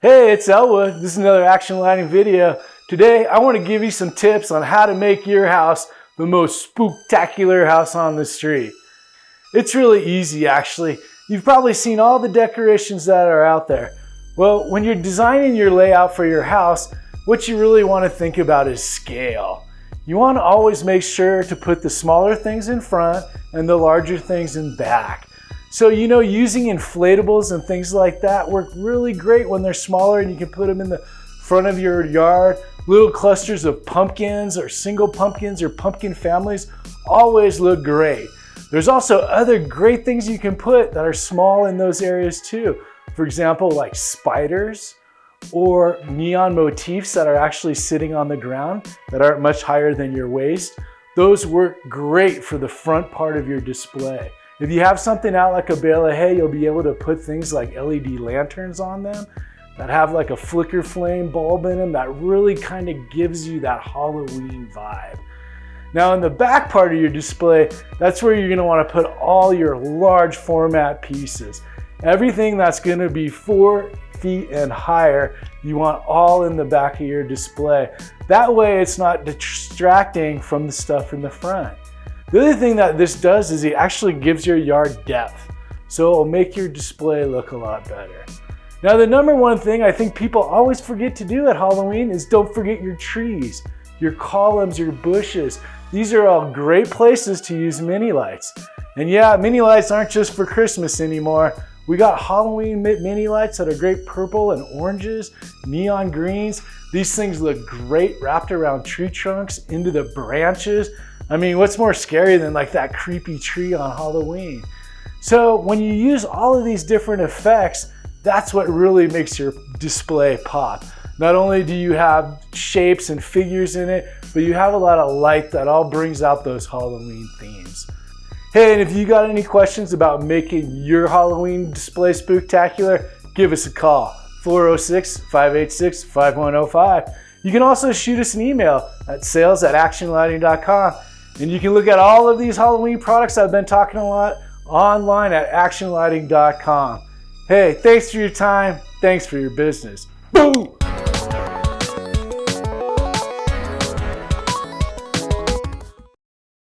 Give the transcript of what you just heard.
Hey, it's Elwood. This is another action lighting video. Today, I want to give you some tips on how to make your house the most spooktacular house on the street. It's really easy, actually. You've probably seen all the decorations that are out there. Well, when you're designing your layout for your house, what you really want to think about is scale. You want to always make sure to put the smaller things in front and the larger things in back. So, using inflatables and things like that work really great when they're smaller and you can put them in the front of your yard. Little clusters of pumpkins or single pumpkins or pumpkin families always look great. There's also other great things you can put that are small in those areas too. For example, like spiders or neon motifs that are actually sitting on the ground that aren't much higher than your waist. Those work great for the front part of your display. If you have something out like a bale of hay, you'll be able to put things like LED lanterns on them that have like a flicker flame bulb in them that really kind of gives you that Halloween vibe. Now in the back part of your display, that's where you're going to want to put all your large format pieces. Everything that's going to be 4 feet and higher, you want all in the back of your display. That way it's not distracting from the stuff in the front. The other thing that this does is it actually gives your yard depth. So it'll make your display look a lot better. Now the number one thing I think people always forget to do at Halloween is don't forget your trees, your columns, your bushes. These are all great places to use mini lights. And yeah, mini lights aren't just for Christmas anymore. We got Halloween mini lights that are great purple and oranges, neon greens. These things look great wrapped around tree trunks, into the branches. I mean, what's more scary than like that creepy tree on Halloween? So when you use all of these different effects, that's what really makes your display pop. Not only do you have shapes and figures in it, but you have a lot of light that all brings out those Halloween themes. Hey, and if you got any questions about making your Halloween display spooktacular, give us a call, 406-586-5105. You can also shoot us an email at sales@actionlighting.com. And you can look at all of these Halloween products I've been talking a lot online at actionlighting.com. Hey, thanks for your time. Thanks for your business. Boo!